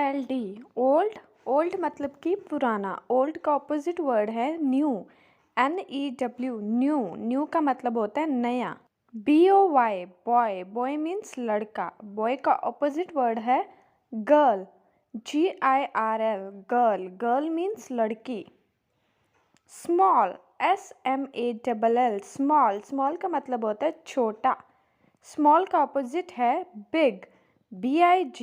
OLD old old मतलब कि पुराना। ओल्ड का ऑपोजिट वर्ड है न्यू। NEW new. न्यू का मतलब होता है नया। BOY boy. बॉय मीन्स लड़का। बॉय का ऑपोजिट वर्ड है girl. GIRL girl. Girl means लड़की। Small SMALL small. स्मॉल का मतलब होता है छोटा। स्मॉल का ऑपोजिट है बिग। BIG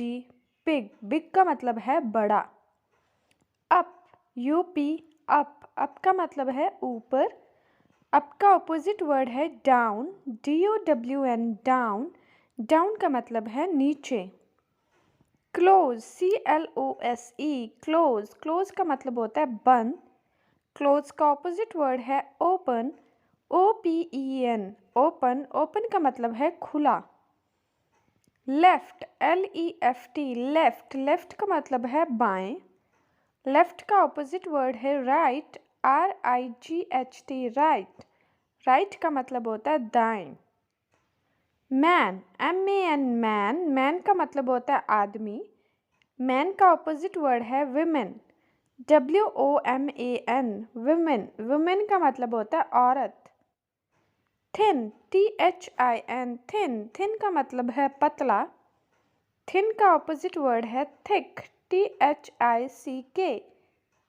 big. बिग का मतलब है बड़ा। Up UP up. अप का मतलब है ऊपर। अप का ऑपोजिट वर्ड है डाउन। DOWN down. डाउन का मतलब है नीचे। Close CLOSE close. क्लोज का मतलब होता है बंद। क्लोज का ऑपोजिट वर्ड है ओपन। OPEN open. ओपन का मतलब है खुला। Left LEFT left. लेफ्ट का मतलब है बाएं। लेफ्ट का ऑपोजिट वर्ड है राइट। RIGHT right. राइट का मतलब होता है दाएं। Man MAN man. मैन का मतलब होता है आदमी। मैन का ऑपोजिट वर्ड है विमेन। WOMAN women. विमेन का मतलब होता है औरत। Thin THIN thin. थिन का मतलब है पतला। थिन का ऑपोजिट वर्ड है थिक। THICK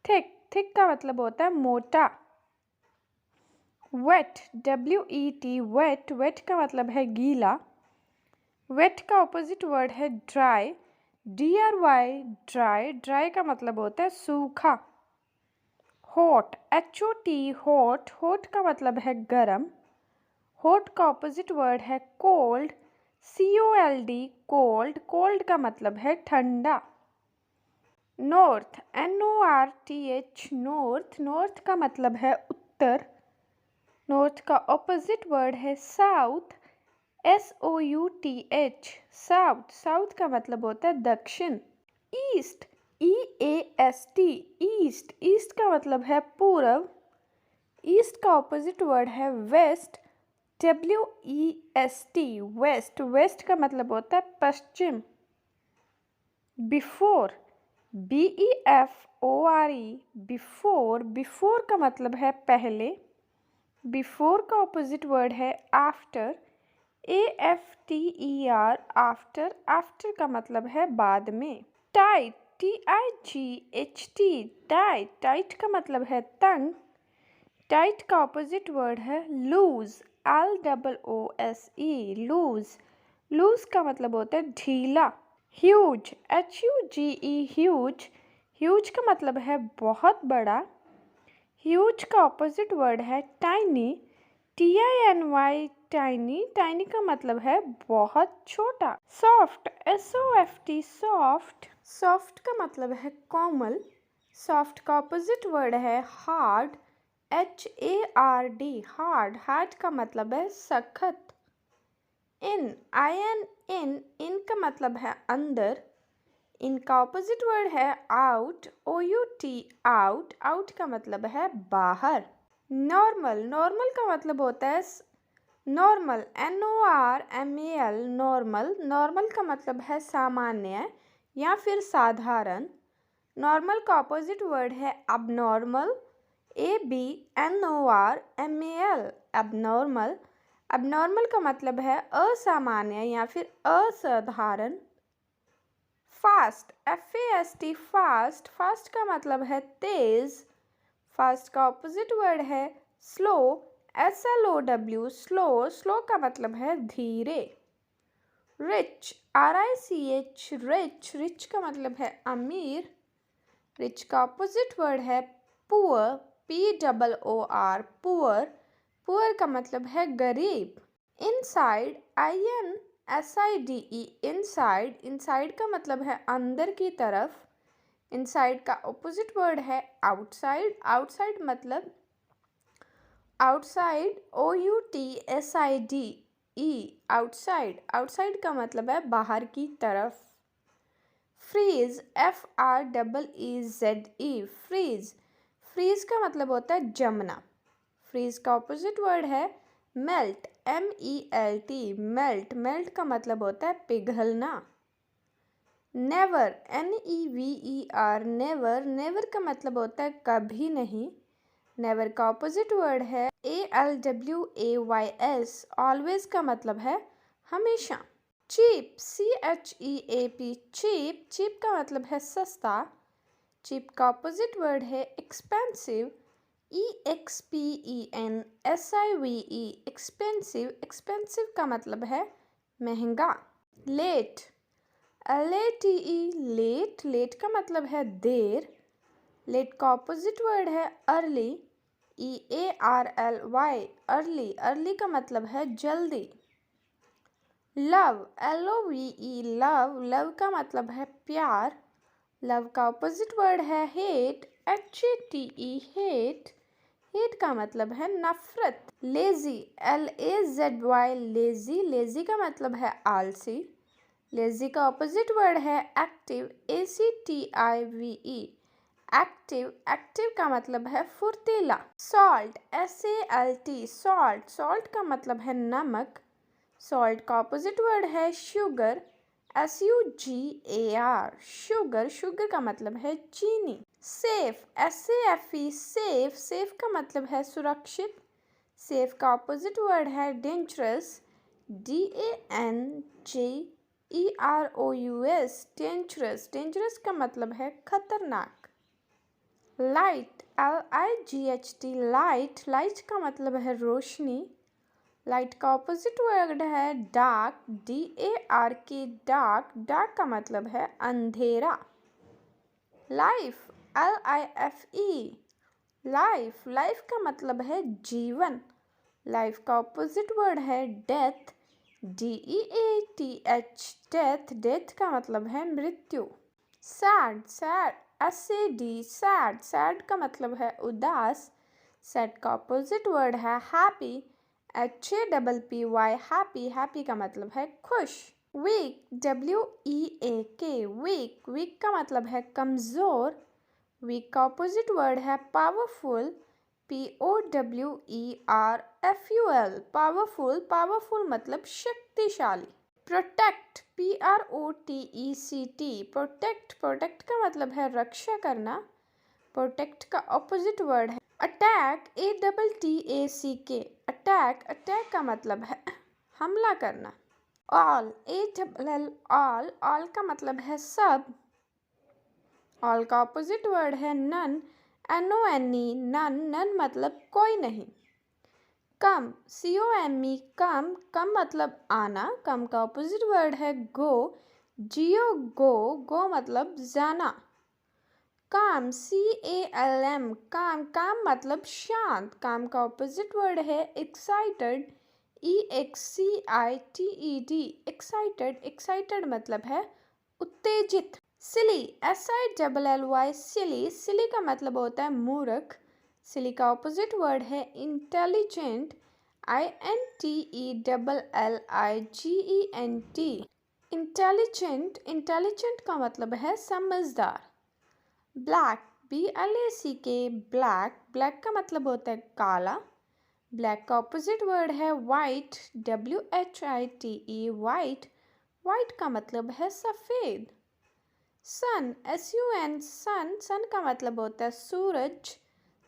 thick. थिक का मतलब होता है मोटा। Wait WET wait. वेट का मतलब है गीला। वेट का ऑपोजिट वर्ड है ड्राई। DRY dry. ड्राई का मतलब होता है सूखा। Hot HOT hot. हॉट का मतलब है गरम। हॉट का ऑपोजिट वर्ड है कोल्ड। COLD cold. कोल्ड का मतलब है ठंडा। North NORTH north. नॉर्थ का मतलब है उत्तर। नॉर्थ का ऑपोजिट वर्ड है साउथ। SOUTH south. साउथ का मतलब होता है दक्षिण। East EAST east. ईस्ट का मतलब है पूरब। ईस्ट का ऑपोजिट वर्ड है वेस्ट। WEST west. वेस्ट का मतलब होता है पश्चिम। Before BEFORE before. बिफोर का मतलब है पहले। बिफोर का ऑपोजिट वर्ड है आफ्टर। AFTER after. आफ्टर का मतलब है बाद में। Tight TIGHT tight. टाइट का मतलब है तंग। टाइट का ऑपोजिट वर्ड है लूज। LOOSE loose. लूज का मतलब होता है ढीला। Huge HUGE huge. ह्यूज का मतलब है बहुत बड़ा। ह्यूज का ऑपोजिट वर्ड है टाइनी। TINY tiny. टाइनी का मतलब है बहुत छोटा। Soft SOFT soft. सॉफ्ट का मतलब है कोमल। सॉफ्ट का ऑपोजिट वर्ड है हार्ड। HARD hard. हार्ड का मतलब है सख्त। इन का मतलब है अंदर। इनका ऑपोजिट वर्ड है आउट। OUT out. आउट का मतलब है बाहर। नॉर्मल। नॉर्मल का मतलब होता है नॉर्मल NORMAL नॉर्मल। नॉर्मल का मतलब है सामान्य या फिर साधारण। नॉर्मल का ऑपोजिट वर्ड है अबनॉर्मल। ABNORMAL abnormal. अबनॉर्मल का मतलब है असामान्य या फिर असाधारण। Fast FAST fast. फास्ट का मतलब है तेज। फास्ट का ऑपोजिट वर्ड है स्लो। SLOW slow. स्लो का मतलब है धीरे। Rich RICH rich. रिच का मतलब है अमीर। रिच का ऑपोजिट वर्ड है पुअर। POOR poor. पुअर का मतलब है गरीब। Inside INSIDE inside. इनसाइड का मतलब है अंदर की तरफ। इनसाइड का ऑपोजिट वर्ड है आउटसाइड। आउटसाइड मतलब आउटसाइड OUTSIDE आउटसाइड। आउटसाइड का मतलब है बाहर की तरफ। Freeze FREEZE freeze. फ्रीज का मतलब होता है जमना। फ्रीज का ऑपोजिट वर्ड है मेल्ट MELT मेल्ट। मेल्ट का मतलब होता है पिघलना। नेवर, NEVER, नेवर, नेवर का मतलब होता है कभी नहीं। नेवर का ऑपोजिट वर्ड है ALWAYS, ऑलवेज का मतलब है हमेशा। चीप, CHEAP, चीप, चीप का मतलब है सस्ता। चीप का ऑपोजिट वर्ड है एक्सपेंसिव, EXPENSIVE, एक्सपेंसिव, एक्सपेंसिव का मतलब है महंगा। लेट, LATE, लेट, लेट का मतलब है देर। लेट का ऑपोजिट वर्ड है अर्ली, EARLY, अर्ली, अर्ली का मतलब है जल्दी। लव, LOVE, लव, लव का मतलब है प्यार। लव का ऑपोजिट वर्ड है हेट, HATE, हेट, हेट का मतलब है नफरत। लेजी, LAZY, लेजी, लेजी का मतलब है आलसी। लेजी का ऑपोजिट वर्ड है एक्टिव, ACTIVE, एक्टिव, एक्टिव का मतलब है फुर्तीला। सॉल्ट, SALT, सॉल्ट, सॉल्ट का मतलब है नमक। सॉल्ट का ऑपोजिट वर्ड है शुगर, SUGAR, शुगर, शुगर का मतलब है चीनी। सेफ, SAFE, सेफ, सेफ का मतलब है सुरक्षित। सेफ का ऑपोजिट वर्ड है डेंजरस, DANGEROUS, डेंजरस, डेंजरस का मतलब है खतरनाक। लाइट, LIGHT, लाइट, लाइट का मतलब है रोशनी। लाइट का ऑपोजिट वर्ड है डार्क, DARK, डार्क, डार्क का मतलब है अंधेरा। लाइफ, LIFE, लाइफ, लाइफ का मतलब है जीवन। लाइफ का ऑपोजिट वर्ड है डेथ, DEATH, डेथ, डेथ का मतलब है मृत्यु। Sad, sad, SAD, sad, sad का मतलब है उदास। सैड का ऑपोजिट वर्ड है हैप्पी, HAPPY, हैप्पी, हैप्पी का मतलब है खुश। वीक, WEAK, वीक, वीक का मतलब है कमज़ोर। वीक का ऑपोजिट वर्ड है पावरफुल, POWERFUL, पावरफुल, पावरफुल मतलब शक्तिशाली। प्रोटेक्ट, PROTECT, प्रोटेक्ट, प्रोटेक्ट का मतलब है रक्षा करना। प्रोटेक्ट का ऑपोजिट वर्ड है अटैक, ATTACK, अटैक, अटैक का मतलब है हमला करना। ऑल, ALL, ऑल, ऑल का मतलब है सब। ऑल का ऑपोजिट वर्ड है नन, NONE, नन, नन मतलब कोई नहीं। कम, COME, कम, कम मतलब आना। कम का ऑपोजिट वर्ड है गो, GO, गो, गो मतलब जाना। काम, CALM, काम, काम मतलब शांत। काम का ऑपोजिट वर्ड है एक्साइटेड, EXCITED, एक्साइटेड, एक्साइटेड मतलब है उत्तेजित। सिली, SILLY, सिली, सिली का मतलब होता है मूर्ख। सिली का ऑपोजिट वर्ड है इंटेलिजेंट, INTELLIGENT, इंटेलिजेंट, इंटेलिजेंट का मतलब है समझदार। ब्लैक, BLACK, ब्लैक, ब्लैक का मतलब होता है काला। ब्लैक का ऑपोजिट वर्ड है वाइट, WHITE, वाइट, वाइट का मतलब है सफ़ेद। सन, SUN, सन, सन का मतलब होता है सूरज।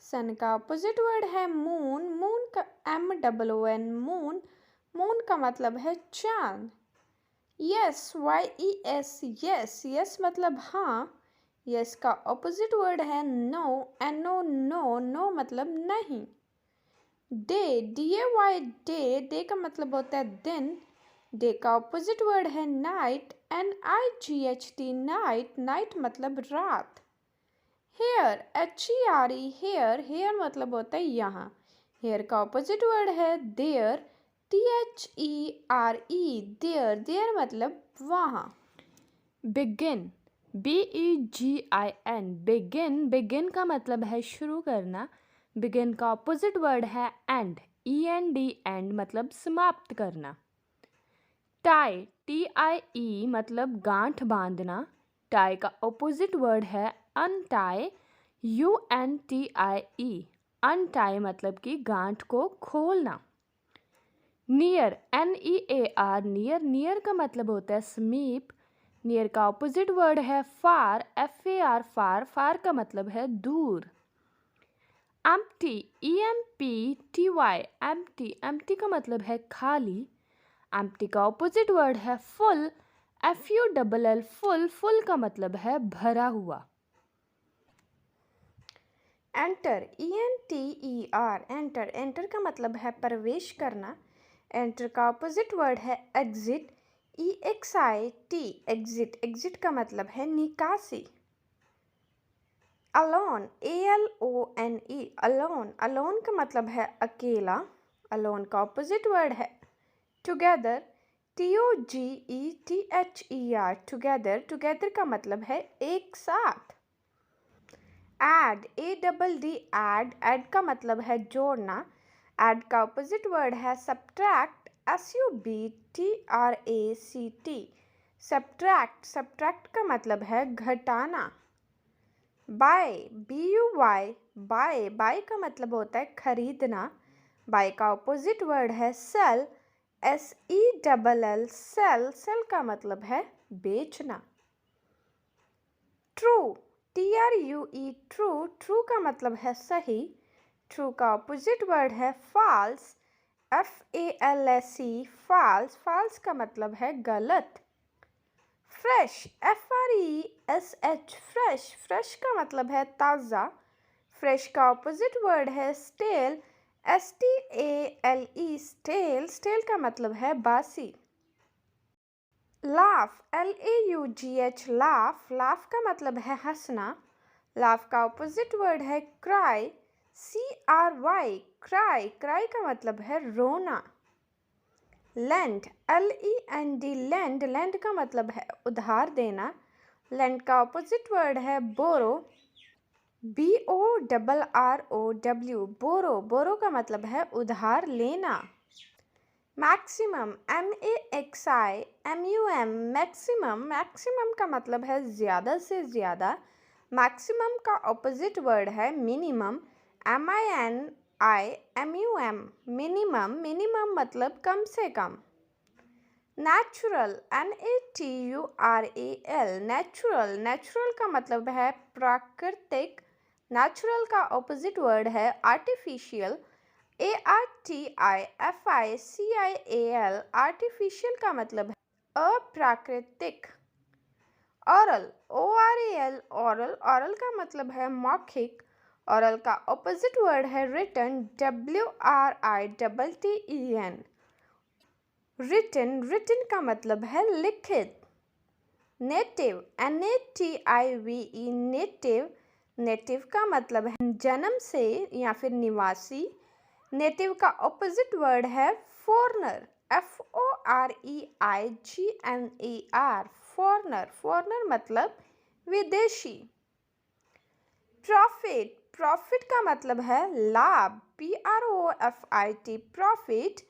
सन का ऑपोजिट वर्ड है मून, मून का MOON, मून, मून का मतलब है चांद। यस, YES, यस, यस मतलब हाँ। यस का ऑपोजिट वर्ड है नो, NO, नो, नो मतलब नहीं। डे, DAY, डे, डे का मतलब होता है दिन। डे का ऑपोजिट वर्ड है नाइट, NIGHT, नाइट, नाइट मतलब रात। हेयर, HERE, हेयर, हेयर मतलब होता है यहाँ। हेयर का ऑपोजिट वर्ड है देयर, THERE, देयर, देयर मतलब वहाँ। बिगिन, BEGIN, बिगिन, बिगिन का मतलब है शुरू करना। बिगिन का ऑपोजिट वर्ड है एंड, END, एंड मतलब समाप्त करना। टाई, TIE मतलब गांठ बांधना। टाई का ऑपोजिट वर्ड है अनटाई, UNTIE, अनटाई मतलब कि गांठ को खोलना। नियर, NEAR, नियर, नियर का मतलब होता है समीप। नियर का ऑपोजिट वर्ड है फार, FAR, फार। फार का मतलब है दूर। Empty, EMPTY, empty. एम्प्टी का मतलब है खाली। एम्प्टी का ऑपोजिट वर्ड है फुल, FULL, फुल। फुल का मतलब है भरा हुआ। Enter, ENTER, enter. एंटर का मतलब है प्रवेश करना। एंटर का ऑपोजिट वर्ड है एग्जिट, EXIT, एग्जिट। एग्जिट का मतलब है निकासी। Alone, ALONE, alone. अलोन का मतलब है अकेला। अलोन का ऑपोजिट वर्ड है टुगेदर, TOGETHER, टुगेदर। टुगेदर का मतलब है एक साथ। Add, ADD, add. ऐड का मतलब है जोड़ना। ऐड का ऑपोजिट वर्ड है सब्ट्रैक्ट, SUBTRACT, सब्ट्रैक्ट। सब्ट्रैक्ट का मतलब है घटाना। Bye, BUY, bye. बाय का मतलब होता है खरीदना। बाय का ऑपोजिट वर्ड है सेल, SELL, सेल। सेल का मतलब है बेचना। True, TRUE, true. ट्रू का मतलब है सही। ट्रू का ऑपोजिट वर्ड है फॉल्स, FALSE, फॉल्स। फॉल्स का मतलब है गलत। Fresh, FRESH, fresh. फ्रेश का मतलब है ताज़ा। फ्रेश का ऑपोजिट वर्ड है स्टेल, STALE, स्टेल। स्टेल का मतलब है बासी। Laugh, LAUGH, laugh. लाफ का मतलब है हंसना। लाफ का ऑपोजिट वर्ड है क्राई, CRY, क्राई। क्राई का मतलब है रोना। Land, LEND, land. लेंड का मतलब है उधार देना। लेंड का ऑपोजिट वर्ड है बोरो, BORROW, बोरो। बोरो का मतलब है उधार लेना। Maximum, MAXIMUM, maximum. मैक्सिमम का मतलब है ज़्यादा से ज़्यादा। मैक्सिमम का ऑपोजिट वर्ड है मिनिमम, MINIMUM, मिनिमम। मिनिमम मतलब कम से कम। Natural, NATURAL, natural. नेचुरल का मतलब है प्राकृतिक। नेचुरल का ऑपोजिट वर्ड है आर्टिफिशियल, ARTIFICIAL, आर्टिफिशियल का मतलब है अप्राकृतिक। ऑरल, ORAL, ऑरल। ऑरल का मतलब है मौखिक। ऑरल का ऑपोजिट वर्ड है रिटन, WRITTEN, रिटन। रिटन का मतलब है लिखित। Native, NATIVE, native. नेटिव का मतलब है जन्म से या फिर निवासी। नेटिव का ऑपोजिट वर्ड है फॉरेनर, FOREIGNER, फॉरेनर। फॉरेनर मतलब विदेशी। प्रॉफिट, प्रॉफिट का मतलब है लाभ, PROFIT, प्रॉफिट।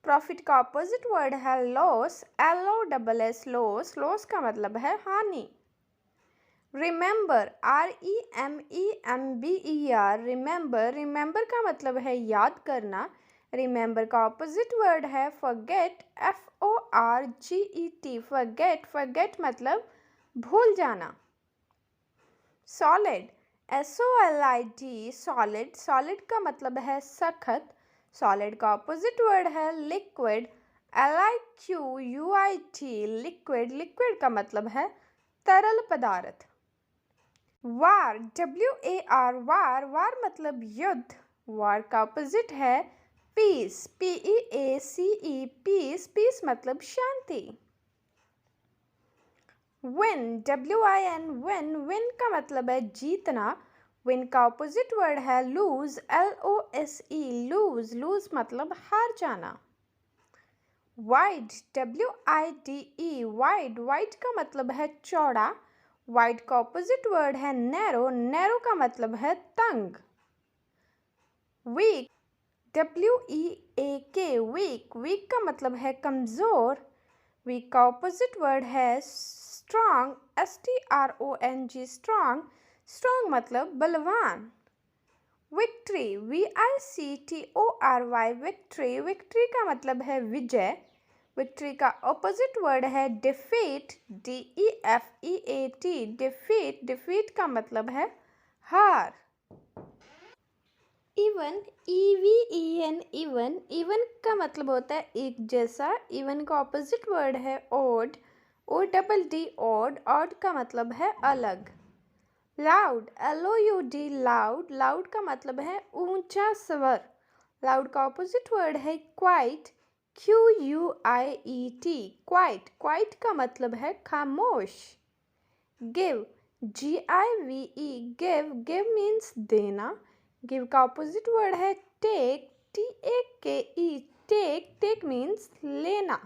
प्रॉफिट का ऑपोजिट वर्ड है लॉस, LOSS, लॉस। लॉस का मतलब है हानि। Remember, REMEMBER, remember. रिमेंबर का मतलब है याद करना। रिमेंबर का ऑपोजिट वर्ड है फॉरगेट, FORGET, फॉरगेट। फॉरगेट मतलब भूल जाना। Solid, SOLID, solid. सॉलिड का मतलब है सखत। सॉलिड का ऑपोजिट वर्ड है लिक्विड, LIQUID, लिक्विड। लिक्विड का मतलब है तरल पदार्थ। वार, WAR, वार। वार मतलब युद्ध। वार का ऑपोजिट है पीस, PEACE, पीस। पीस मतलब शांति। Win, WIN, win. विन का मतलब है जीतना। विन का ऑपोजिट वर्ड है लूज, LOSE, लूज। लूज मतलब हार जाना। Wide, WIDE, wide. वाइड का मतलब है चौड़ा। वाइड का ऑपोजिट वर्ड है नैरो। नैरो का मतलब है तंग। Week, WEAK, week. वीक का मतलब है कमज़ोर। वीक का ऑपोजिट वर्ड है स्ट्रॉन्ग, STRONG, स्ट्रॉन्ग। स्ट्रॉन्ग मतलब बलवान। Victory, VICTORY, victory. विक्ट्री का मतलब है विजय। विक्ट्री का ऑपोजिट वर्ड है डिफीट, DEFEAT, डिफीट। डिफीट का मतलब है हार। Even, EVEN, even. इवन का मतलब होता है एक जैसा। इवन का ऑपोजिट वर्ड है ऑड, ODD, ऑड। ऑड का मतलब है अलग। Loud, LOUD, loud. लाउड का मतलब है ऊंचा स्वर। लाउड का ऑपोजिट वर्ड है क्वाइट, QUIET, क्वाइट। क्वाइट का मतलब है खामोश। Give, GIVE, give. Give means देना। गिव का ऑपोजिट वर्ड है take, TAKE, take. Take means लेना।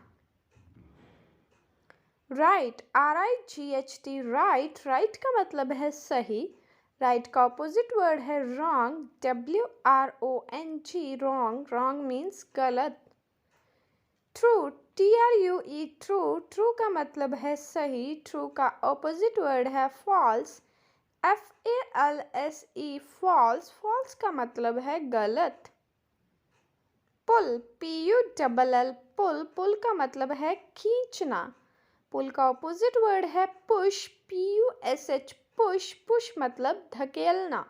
Right, RIGHT, right. राइट का मतलब है सही। राइट का ऑपोजिट वर्ड है wrong, WRONG, wrong. Wrong means गलत। True, TRUE, true. ट्रू का मतलब है सही। ट्रू का ऑपोजिट वर्ड है फॉल्स, FALSE, फॉल्स। फॉल्स का मतलब है गलत। पुल, PULL, पुल। पुल का मतलब है खींचना। पुल का ऑपोजिट वर्ड है पुश, PUSH, पुश। पुश मतलब धकेलना।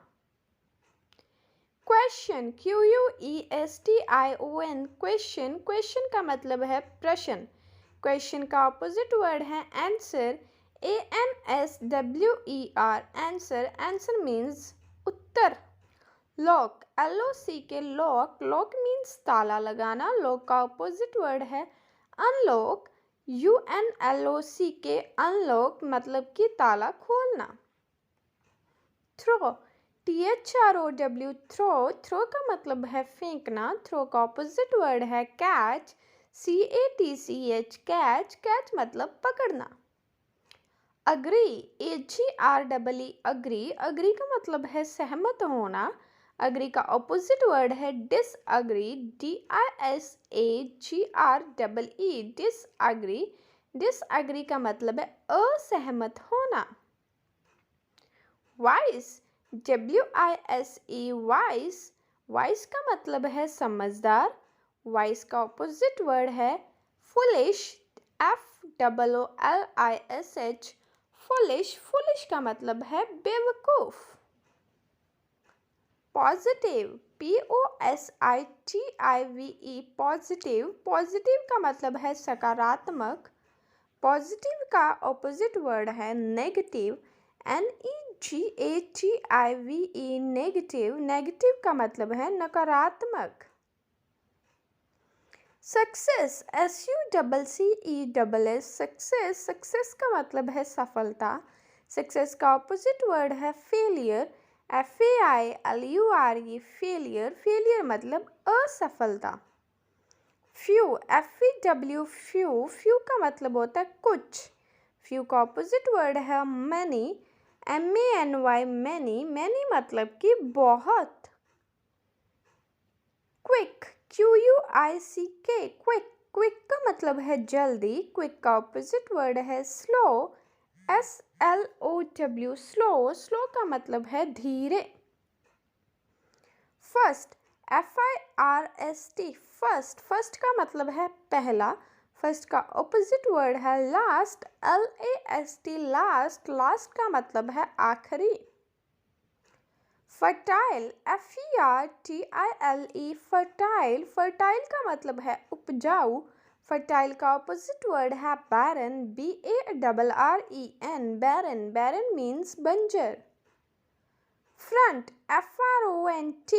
Question, QUESTION, question. क्वेश्चन का मतलब है प्रश्न। क्वेश्चन का ऑपोजिट वर्ड है answer, ANSWER, answer. Answer means उत्तर। Lock, LOCK, lock. Lock means ताला लगाना। लॉक का ऑपोजिट वर्ड है अनलॉक, UNLOCK, अनलॉक मतलब कि ताला खोलना। Throw, THROW, throw. थ्रो का मतलब है फेंकना। थ्रो का ऑपोजिट वर्ड है कैच, CATCH, कैच। कैच मतलब पकड़ना। Agree, AGREE, agree. अग्री का मतलब है सहमत होना। अग्री का ऑपोजिट वर्ड है डिसअग्री, DISAGREE, डिसअग्री। डिसअग्री का मतलब है असहमत होना। Vice, WISE, vice. वाइस का मतलब है समझदार। वाइस का ऑपोजिट वर्ड है फुलिश, FOOLISH, फुलिश। फुलिश का मतलब है बेवकूफ। Positive, POSITIVE, positive. पॉजिटिव का मतलब है सकारात्मक। पॉजिटिव का ऑपोजिट वर्ड है नेगेटिव, NEGATIVE, नेगेटिव। नेगेटिव का मतलब है नकारात्मक। Success, SUCCESS, success. सक्सेस का मतलब है सफलता। सक्सेस का ऑपोजिट वर्ड है फेलियर, FAILURE, फेलियर। फेलियर मतलब असफलता। Few, FEW, few. फ्यू का मतलब होता है कुछ। फ्यू का ऑपोजिट वर्ड है मैनी, MANY, मैनी। मैनी मतलब कि बहुत। Quick, QUICK, quick. क्विक का मतलब है जल्दी। क्विक का ऑपोजिट वर्ड है स्लो, SLOW, स्लो। स्लो का मतलब है धीरे। First, FIRST, first. फर्स्ट का मतलब है पहला। फर्स्ट का ऑपोजिट वर्ड है लास्ट, LAST, लास्ट। लास्ट का मतलब है आखिरी। Fertile, FERTILE, fertile. फर्टाइल का मतलब है उपजाऊ। फर्टाइल का ऑपोजिट वर्ड है बैरन, BARREN, बैरन। बैरन मीन्स बंजर। Front, FRONT,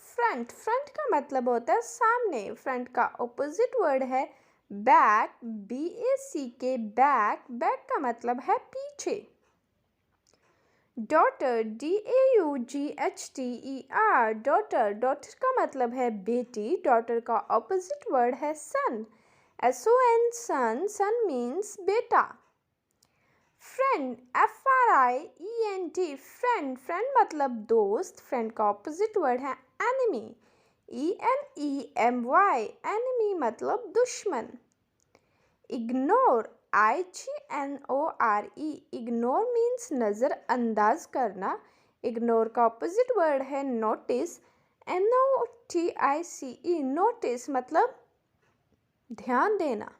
front. फ्रंट का मतलब होता है सामने। फ्रंट का ऑपोजिट वर्ड है बैक, BACK, बैक। बैक का मतलब है पीछे। Daughter, DAUGHTER, daughter. डॉटर का मतलब है बेटी। डॉटर का ऑपोजिट वर्ड है सन, SON, सन। सन मीन्स बेटा। Friend, FRIEND, friend. फ्रेंड मतलब दोस्त। फ्रेंड का ऑपोजिट वर्ड है एनिमी, ENEMY, एनिमी मतलब दुश्मन। इग्नोर, IGNORE, इग्नोर मीन्स नज़रअंदाज करना। इग्नोर का ऑपोजिट वर्ड है नोटिस, NOTICE, नोटिस मतलब ध्यान देना।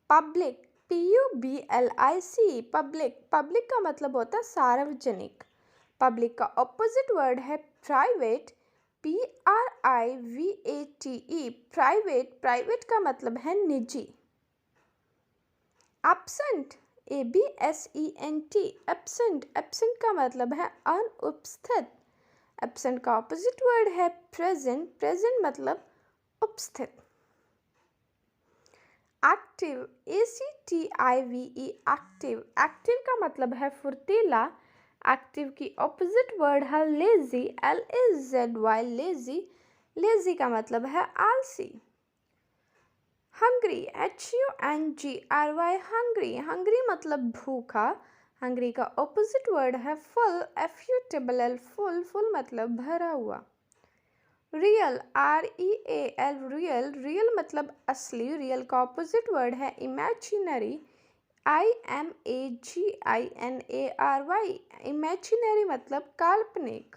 पब्लिक, PUBLIC, पब्लिक, पब्लिक का मतलब होता है सार्वजनिक। पब्लिक का ऑपोजिट वर्ड है प्राइवेट, PRIVATE, प्राइवेट, प्राइवेट का मतलब है निजी। एब्सेंट, ABSENT, एब्सेंट, एब्सेंट का मतलब है अनुपस्थित। एब्सेंट का ऑपोजिट वर्ड है प्रेजेंट, प्रेजेंट मतलब उपस्थित। एक्टिव, ACTIVE, एक्टिव, एक्टिव का मतलब है फुर्तीला। एक्टिव की ऑपोजिट वर्ड है लेजी, LAZY, लेजी, लेजी का मतलब है आलसी। हंग्री, HUNGRY, हंग्री, हंग्री मतलब भूखा। हंग्री का ऑपोजिट वर्ड है फुल, FULL, फुल, फुल मतलब भरा हुआ। रियल, REAL, रियल, रियल मतलब असली। रियल का ऑपोजिट वर्ड है इमेजिनरी, IMAGINARY, इमेजिनरी मतलब काल्पनिक।